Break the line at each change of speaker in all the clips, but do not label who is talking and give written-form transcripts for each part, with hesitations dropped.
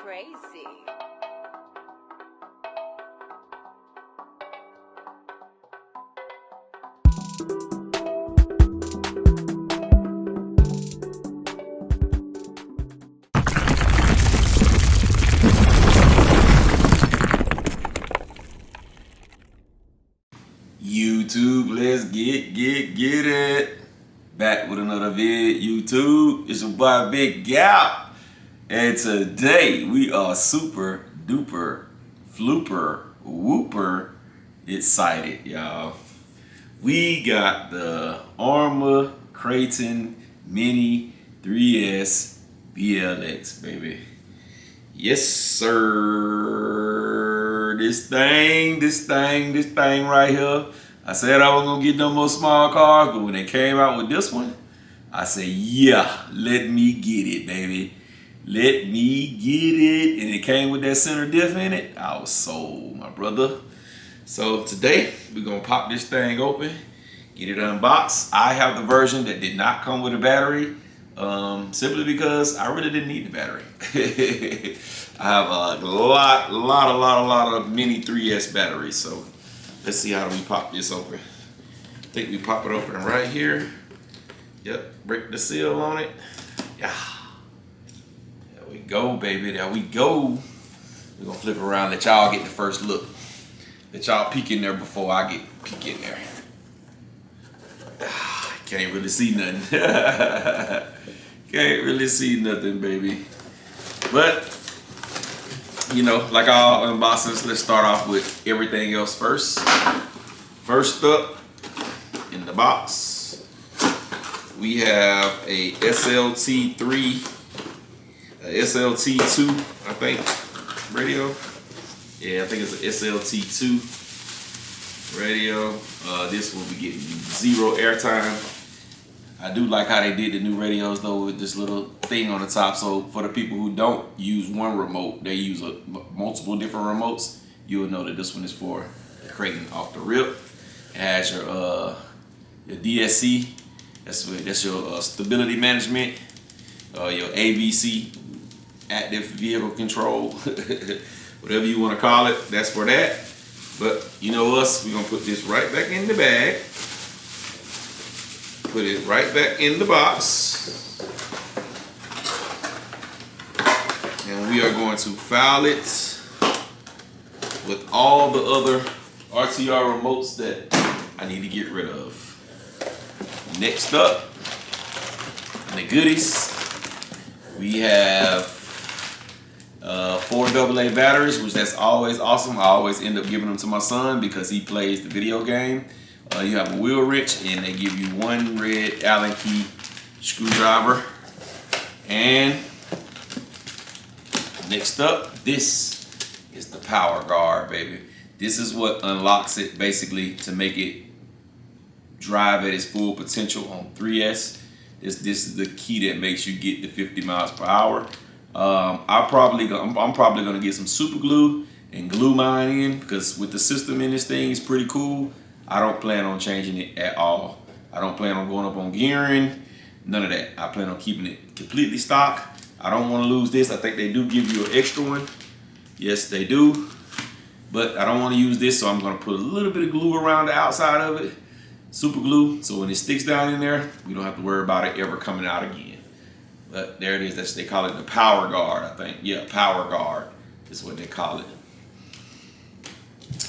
crazy.
YouTube, let's get it. Back with another vid, YouTube. It's your boy Big Gap. And today we are super duper flooper whooper excited, y'all. We got the Arrma Kraton Mini 3S BLX, baby. Yes, sir. This thing right here. I said I was gonna get no more small cars, but when they came out with this one, I said, yeah, let me get it, baby. Let me get it. And it came with that center diff in it. I was sold, my brother. So today, we're gonna pop this thing open, get it unboxed. I have the version that did not come with a battery, simply because I really didn't need the battery. I have a lot of mini 3S batteries. So let's see how do we pop this open. I think we pop it open right here. Yep, break the seal on it. Yeah. There we go, baby. There we go. We're gonna flip around, let y'all get the first look. Let y'all peek in there before I peek in there. Can't really see nothing. Can't really see nothing, baby. But, you know, like all unboxings, let's start off with everything else first. First up in the box, we have a SLT3, a SLT2, I think, radio. Yeah, I think it's an SLT2 radio. This will be getting 0 airtime. I do like how they did the new radios though with this little thing on the top. So for the people who don't use one remote, they use multiple different remotes. You will know that this one is for Kraton off the rip. It has your DSC. That's your stability management. Your AVC, active vehicle control. Whatever you want to call it, that's for that. But you know us, we're gonna put this right back in the bag. Put it right back in the box. And we are going to file it with all the other RTR remotes that I need to get rid of. Next up, in the goodies, we have 4 AA batteries, which that's always awesome. I always end up giving them to my son because he plays the video game. You have a wheel wrench, and they give you 1 red Allen key screwdriver. And next up, this is the power guard, baby. This is what unlocks it basically to make it drive at its full potential on 3S. This is the key that makes you get the 50 miles per hour. I'm probably gonna get some super glue and glue mine in because with the system in this thing is pretty cool. I don't plan on changing it at all. I don't plan on going up on gearing, none of that. I plan on keeping it completely stock. I don't want to lose this. I think they do give you an extra one. Yes, they do. But I don't want to use this, so I'm gonna put a little bit of glue around the outside of it. Super glue, so when it sticks down in there, we don't have to worry about it ever coming out again. But there it is. They call it the power guard, I think. Yeah, power guard is what they call it.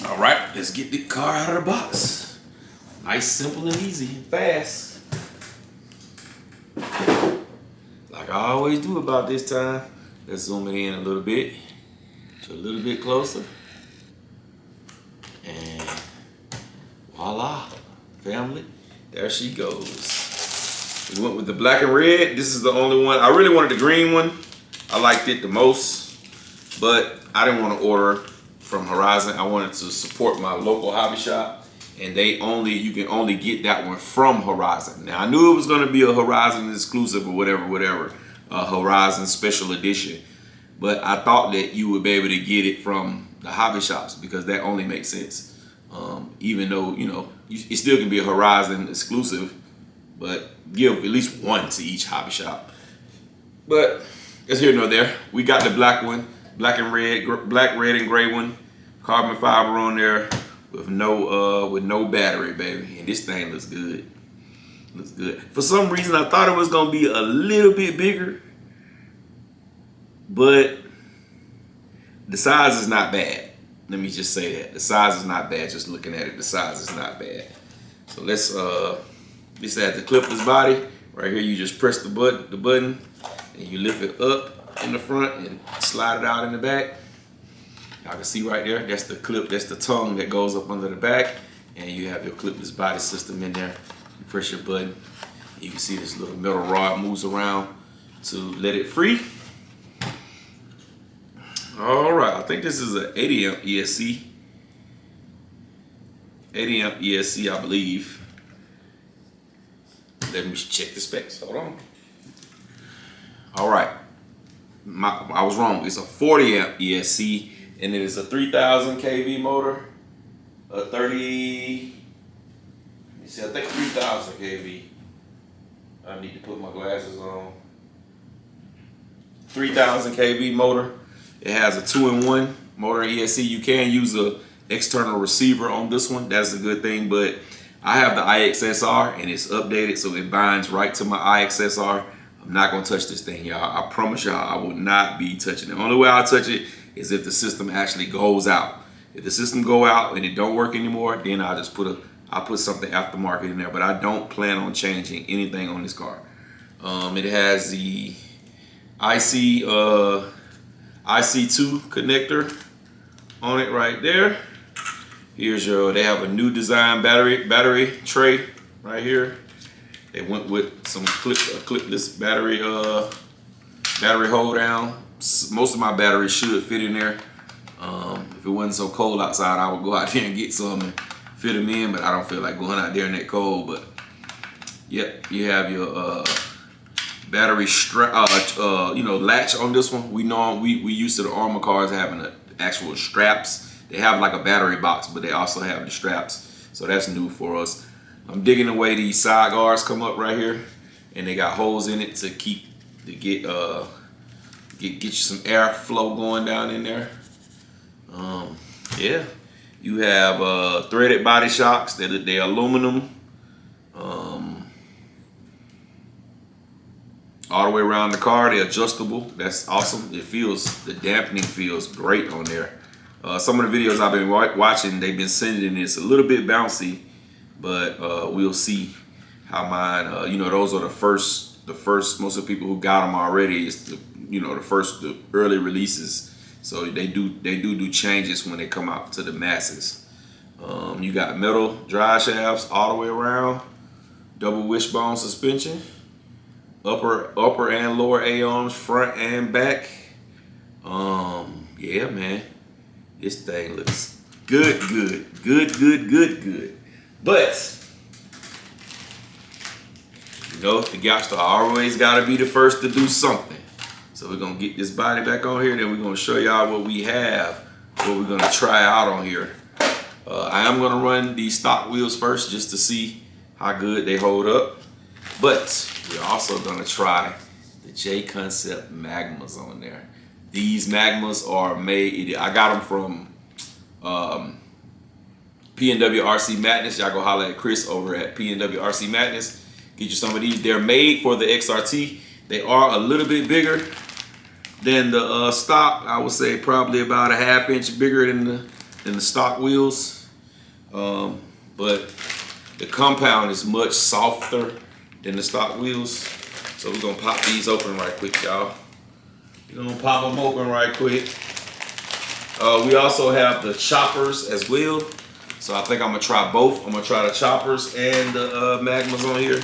All right, let's get the car out of the box. Nice, simple, and easy, and fast. Like I always do about this time. Let's zoom it in a little bit. So a little bit closer. And voila, family. There she goes. We went with the black and red. This is the only one. I really wanted the green one. I liked it the most, but I didn't want to order from Horizon. I wanted to support my local hobby shop, and you can only get that one from Horizon. Now I knew it was going to be a Horizon exclusive or whatever, Horizon special edition, but I thought that you would be able to get it from the hobby shops because that only makes sense. Even though it still can be a Horizon exclusive, but give at least one to each hobby shop. But it's here nor there. We got the black one. black, red, and gray one. Carbon fiber on there with no battery, baby. And this thing looks good. Looks good. For some reason, I thought it was gonna be a little bit bigger, but the size is not bad. Let me just say that the size is not bad. Just looking at it, the size is not bad. So let's add the clipless body right here. You just press the button, and you lift it up in the front and slide it out in the back. Y'all can see right there. That's the clip. That's the tongue that goes up under the back, and you have your clipless body system in there. You press your button. You can see this little metal rod moves around to let it free. All right, I think this is an 80 amp ESC. 80 amp ESC, I believe. Let me check the specs. Hold on. All right, I was wrong. It's a 40 amp ESC, and it is a 3000 kV motor. A 30. Let me see. I think 3000 kV. I need to put my glasses on. 3000 kV motor. It has a 2-in-1 motor ESC. You can use a external receiver on this one. That's a good thing, but I have the IXSR and it's updated, so it binds right to my IXSR. I'm not gonna touch this thing, y'all. I promise y'all I will not be touching it. The only way I'll touch it is if the system actually goes out. If the system go out and it don't work anymore, then I'll just put something aftermarket in there, but I don't plan on changing anything on this car. It has the IC2 connector on it right there. Here's they have a new design battery tray right here. They went with some clipless battery hold down. Most of my batteries should fit in there. If it wasn't so cold outside, I would go out there and get some and fit them in, but I don't feel like going out there in that cold. But yep, you have your battery strap, latch on this one. We used to the Arrma cars having the actual straps. They have like a battery box, but they also have the straps. So that's new for us. I'm digging away these side guards come up right here, and they got holes in it to get you some airflow going down in there. Yeah, you have threaded body shocks. They're aluminum. All the way around the car, they're adjustable. That's awesome. The dampening feels great on there. Some of the videos I've been watching, they've been sending this a little bit bouncy, but we'll see how mine. Those are the first. Most of the people who got them already is the early releases. So they do changes when they come out to the masses. You got metal drive shafts all the way around, double wishbone suspension. Upper and lower A-arms, front and back. Yeah, man. This thing looks good. But, the Gapster always gotta be the first to do something. So we're gonna get this body back on here, then we're gonna show y'all what we have, what we're gonna try out on here. I am gonna run these stock wheels first just to see how good they hold up. But we're also gonna try the J Concept Magmas on there. These Magmas are made, I got them from P&W RC Madness. Y'all go holler at Chris over at P&W RC Madness. Get you some of these. They're made for the XRT. They are a little bit bigger than the stock. I would say probably about a ½ inch bigger than the stock wheels. But the compound is much softer than the stock wheels. So we're gonna pop these open right quick, y'all. We're gonna pop them open right quick. We also have the choppers as well. So I think I'm gonna try both. I'm gonna try the choppers and the Magmas on here.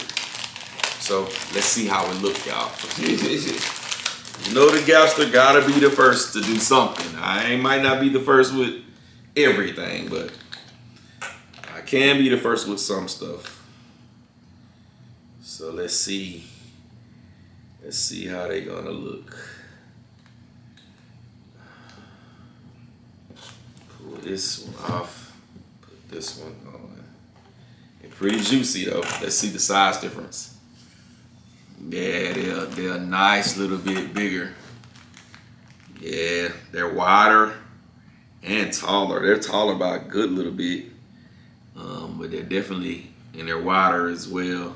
So let's see how it look, y'all. The Gapster gotta be the first to do something. I might not be the first with everything, but I can be the first with some stuff. So let's see how they gonna look. Pull this one off, put this one on. They're pretty juicy though. Let's see the size difference. Yeah, they're a nice little bit bigger. Yeah, yeah, they're wider and taller. They're taller by a good little bit, but they're definitely, and they're wider as well.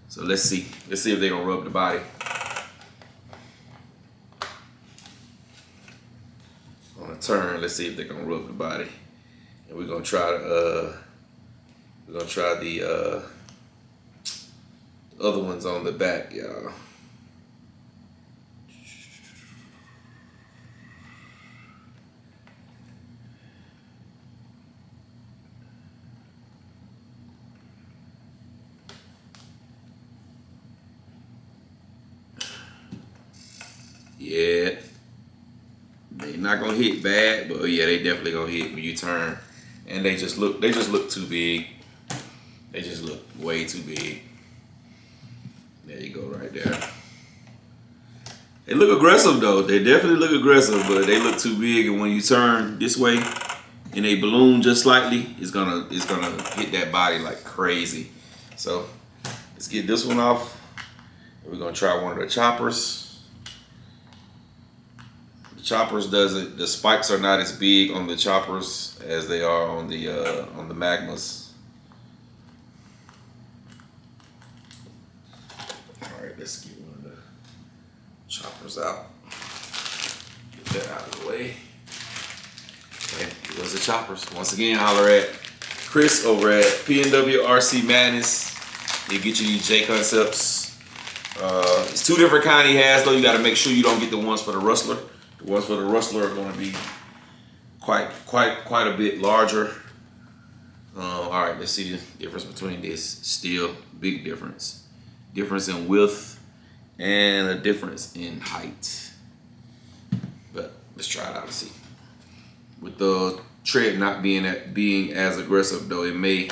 So let's see if they're gonna rub the body. On a turn, let's see if they're gonna rub the body, and we're gonna try the other ones on the back, y'all. Yeah, they not gonna hit bad, but yeah, they definitely gonna hit when you turn. And they just look too big. They just look way too big. There you go, right there. They look aggressive though. They definitely look aggressive, but they look too big. And when you turn this way and they balloon just slightly, it's gonna hit that body like crazy. So let's get this one off. We're gonna try one of the choppers. The choppers doesn't. The spikes are not as big on the choppers as they are on the Magmas. Let's get one of the choppers out. Get that out of the way. Okay, here's the choppers. Once again, holler at Chris over at PNW RC Madness. He'll get you these J Concepts. It's two different kind he has though. You got to make sure you don't get the ones for the Rustler. The ones for the Rustler are going to be quite a bit larger. All right, let's see the difference between this. Still big difference. Difference in width and a difference in height. But let's try it out and see. With the tread not being as aggressive though, it may.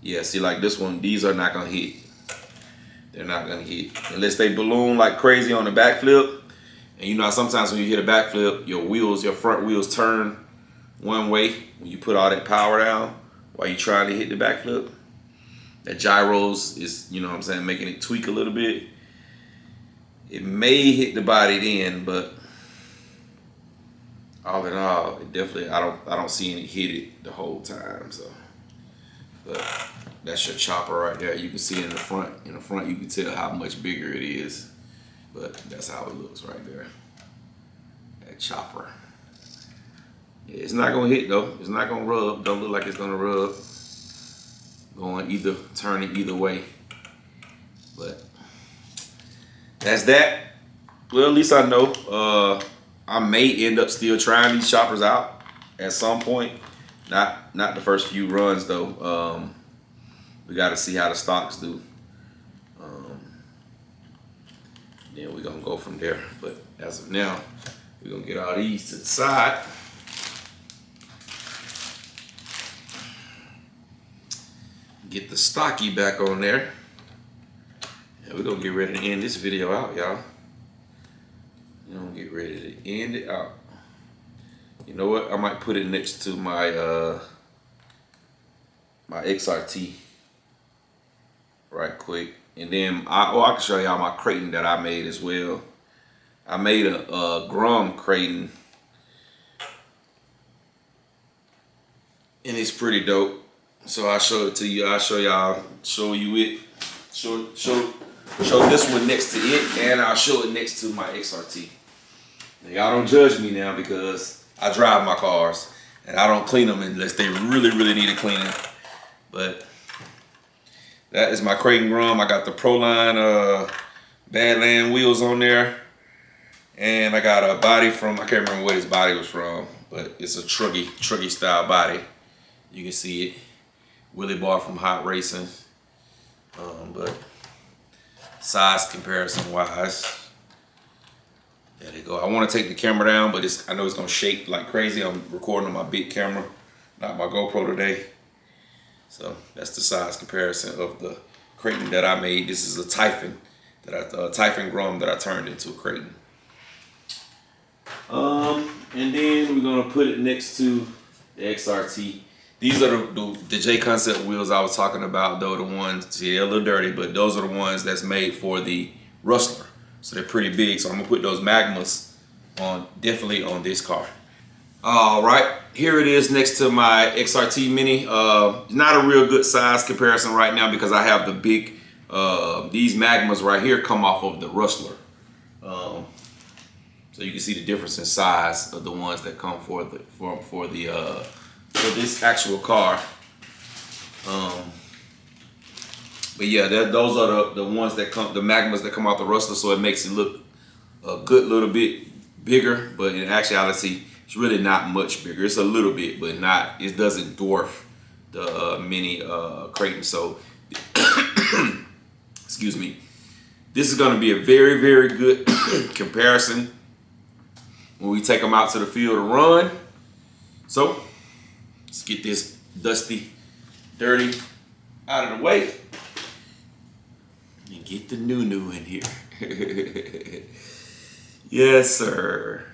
Yeah, see, like this one, these are not gonna hit. They're not gonna hit unless they balloon like crazy on the backflip. And you know, sometimes when you hit a backflip, your front wheels turn one way when you put all that power down while you're trying to hit the backflip. That gyros is, you know what I'm saying, making it tweak a little bit. It may hit the body then, but all in all, it definitely, I don't see any hit it the whole time. So, but that's your chopper right there. You can see it in the front. In the front, you can tell how much bigger it is. But that's how it looks right there. That chopper. Yeah, it's not gonna hit though. It's not gonna rub. Don't look like it's gonna rub. Turning either way. But that's that. Well, at least I know. I may end up still trying these choppers out at some point. Not the first few runs though. We got to see how the stocks do. Then we're gonna go from there. But as of now, we're gonna get all these to the side. Get the stocky back on there. And we're gonna get ready to end this video out, y'all. We're gonna get ready to end it out. You know what? I might put it next to my my XRT right quick. And then I can show y'all my Kraton that I made as well. I made a Arrma Kraton. And it's pretty dope. So I'll show it to you. I'll show you it. Show this one next to it, and I'll show it next to my XRT. Now, y'all don't judge me now because I drive my cars and I don't clean them unless they really need a cleaning. But that is my Kraton Arrma. I got the Proline Badland wheels on there, and I got a body from, I can't remember what his body was from, but it's a truggy style body. You can see it. Willie bar from Hot Racing. But size comparison wise, there they go. I want to take the camera down, but I know it's gonna shake like crazy. I'm recording on my big camera, not my GoPro today. So that's the size comparison of the Kraton that I made. This is a Typhon Typhon Grum that I turned into a Kraton. And then we're gonna put it next to the XRT. These are the J Concept wheels I was talking about, though. The ones, see, they're a little dirty, but those are the ones that's made for the Rustler. So they're pretty big. So I'm gonna put those Magmas definitely on this car. All right, here it is next to my XRT Mini. Not a real good size comparison right now because I have the big, these Magmas right here come off of the Rustler. So you can see the difference in size of the ones that come for this actual car. But yeah, those are the ones that come, the Magmas that come out the Rustler, so it makes it look a good little bit bigger, but in actuality, it's really not much bigger. It's a little bit, but not. It doesn't dwarf the Mini Kraton. So, excuse me. This is going to be a very, very good comparison when we take them out to the field to run. So, let's get this dusty, dirty out of the way and get the new in here. Yes, sir.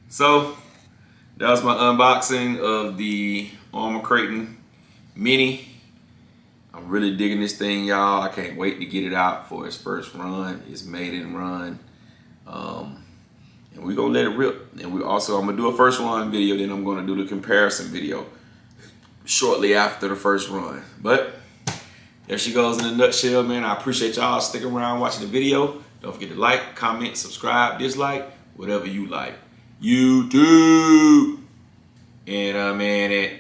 So, that was my unboxing of the Arrma Kraton Mini. I'm really digging this thing, y'all. I can't wait to get it out for its first run, its maiden run. And we're gonna let it rip. And I'm gonna do a first run video, then I'm gonna do the comparison video shortly after the first run. But there she goes in a nutshell, man. I appreciate y'all sticking around watching the video. Don't forget to like, comment, subscribe, dislike, whatever you like. YouTube. And man,